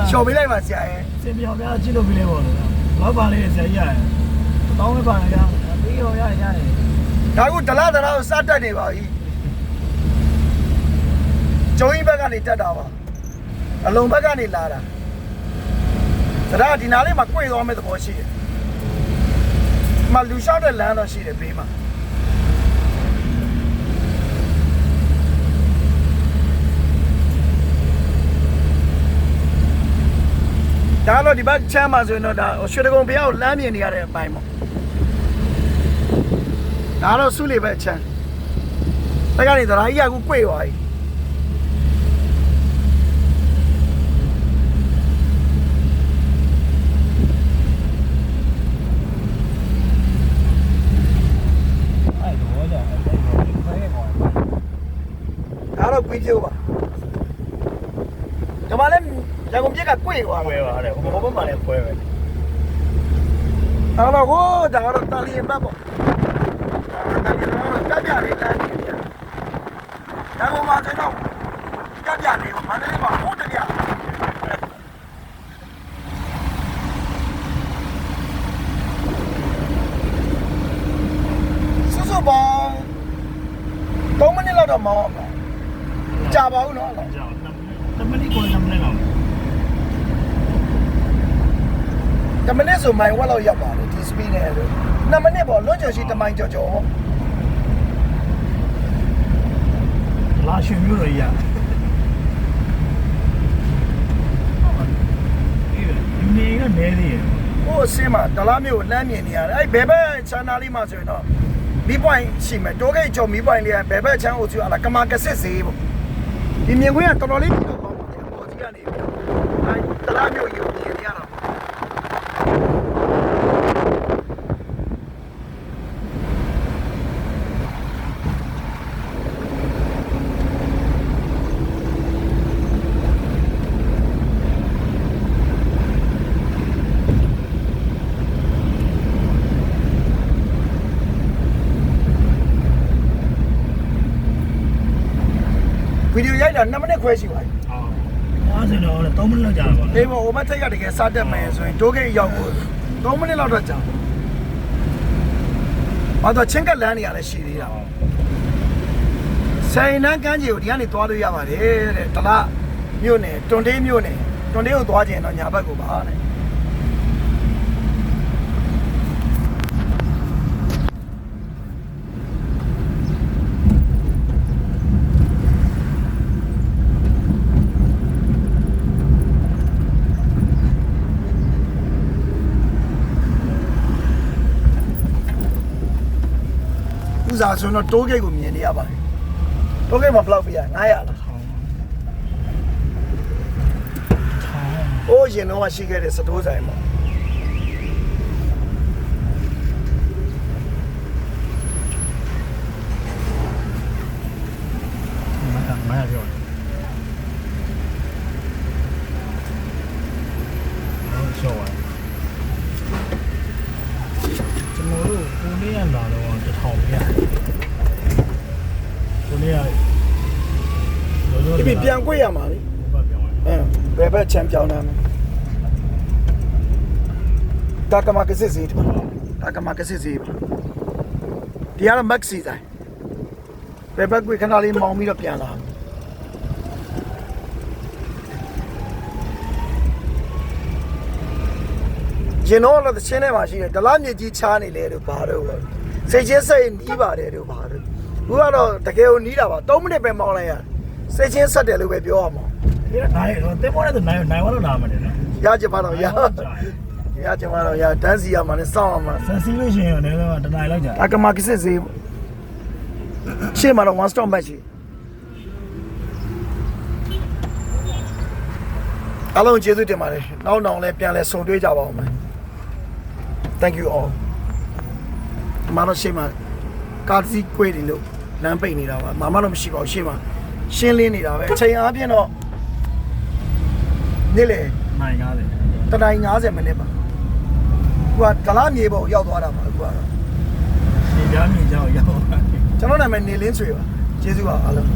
ရှော်ပေးလိုက်ပါဆရာရဲ့ စင်ပြောင်များကြည့်လို့ပြီးလဲပေါ့လို့ဘာပါလေးဆရာကြီးရတယ်တောင်းဝဲပါရပြီးရောရတယ်ဒါကဒလားဒလားကိုစတက်နေပါပြီကျုံကြီးဘက်ကနေတက်တာပါအလုံးဘက်ကနေလာတာဒါကဒီနားလေးမှာ꿰သွားမဲ့သဘောရှိတယ်မလူလျှောက်တဲ့လမ်းတော့ရှိတယ်ဘေးမှာဒါတော့ဒီဘက်ချမ်းမှာဆိုရင်တော့ဒါရွှေတကုံဘုရားကိုလမ်းမြင်နေရတဲ့အပိုင်းပေါ့ဒါတော့စုလေပဲချမ်းတကနေသရာကြီးကကို꿰သွားပြီဒါတော့ပြီးပြိုးပါဒီမှာလည်းရကုန်ပြက်က꿰သွား ခွဲပါတယ်ဟိုဘက်မှာလည်းခွဲပဲ အဲ့တော့ကိုဒါကတော့တာလီဘက်ပေါ့တာလီဘက်ကပြလေးတန်းနေတယ်ဒါကမှကျွန်တော်ပြနေပါမန္တလေးမှာဟိုတပြစစပေါင်း3မိနစ်လောက်တော့မောင်းအောင်ကြာပါဘူးနော်ကြောက်2မိနစ်ကို2မိနစ်လောက် 10မိနစ်ဆိုမိုင်ဝက်လောက်ရောက်ပါတယ်ဒီ speed နဲ့ဆို2မိနစ်ပေါ့လွန်ကျော်ရှိ1မိုင်ကျော်ကျော်ပေါ့လာရှင်မျိုးတွေရနေကနေသေးတယ်ဟိုအစင်းမှာဒလားမျိုးကိုလမ်းမြင်နေရတယ်အဲ့ဘယ်ဘက်ချမ်းသာလေးမှာဆိုရင်တော့မီးပွိုင်ရှိမယ်တိုးဂိတ်ကျော်မီးပွိုင်လေးကဘယ်ဘက်ချမ်းကိုကြည့်ရလားကမာကစစ်စေးပေါ့ဒီမြင်ခွင့်ကတော်တော်လေးပြောင်းသွားပါတယ်အပေါ်ကြီးကနေပြီးအဲ့ဒလားမျိုးကြီးကိုမြင်နေရတာဗီဒီယိုရိုက်တာ2မိနစ်ခွဲရှိပါပြီ။အားစင်တော့3မိနစ်လောက်ကြာပါ။ဘူးအေးပေါ့ဟိုဘက်ထိတ်ကတကယ်စတက်မယ်ဆိုရင်တိုးဂိတ်ရောက်ဖို့3မိနစ်လောက်တော့ကြာ။ဘာတော့ချင်းကလန်းနေရလဲရှိသေးတာ။ဆိုင်နန်းကန်းကြီးကိုဒီကနေသွားလို့ရပါတယ်တဲ့။တလားမြို့နယ်တွန်တေးမြို့နယ်တွန်တေးကိုသွားခြင်းတော့ညာဘက်ကိုပါတဲ့။ဥစားဆိုတော့တိုးဂိတ်ကိုမြင်နေရပါတယ်တိုးဂိတ်မှာဘယ်လောက်ပြရ900လားအိုးရင်တော့ရှိခဲ့တဲ့စတိုးဆိုင်မှာမရပြောရှော့ပါကျွန်တော်တို့ကိုလေးရလာတော့1000ပြကိုလေးရဒီပြန်꿰ရမှာလေဘယ်ဘက်ချမ်းပြောင်းတာမလဲတာကမာကစစ်စီးတာကမာကစစ်စီးဒီကတော့ maxi တိုင်းဘယ်ဘက်꿰ခဏလေးမောင်းပြီးတော့ပြန်လာရင်တော့လည်းချင်းထဲမှာရှိတယ်ဒလားမြေကြီးချားနေလေတို့ဘာတို့စိတ်ချင်းစိတ်နီးပါတယ်တို့ဘာတို့ခုကတော့တကယ်ကိုနီးတာပါ3မိနစ်ပဲမောင်းလိုက်ရစိတ်ချင်းဆက်တယ်လို့ပဲပြောရမှာဒီကနိုင်တေမောနဲ့နိုင်ဝါလို့လာမှတယ်နော်ရကြပါတော့ရကြပါတော့ရတန်းစီရမှာနဲ့စောင့်ရမှာဆန်စီလို့ရှိရင်လည်းတနိုင်လောက်ကြာအကမာကစစ်စေးရှေ့မှာတော့ one stop match ရှိအားလုံးကျေးဇူးတင်ပါတယ်နောက်လည်းပြန်လဲဆုံတွေ့ကြပါဦးမယ် Thank you all မတော်ရှေ့မှာကာစီကွေးတယ်လို့လမ်းပိတ်နေတာပါမတော့မရှိပါဘူးရှေ့မှာရှင်းလင်းနေတာပဲအချိန်အားဖြင့်တော့နေ့လေနိုင်90တတိုင်း50မိနစ်ပါသူကဒလားမြေပေါ်ရောက်သွားတာပါသူကတော့ဒီကြားမြေကြောက်ရောက်ကျွန်တော်နာမည်နေလင်းဆွေပါကျေးဇူးပါအားလုံး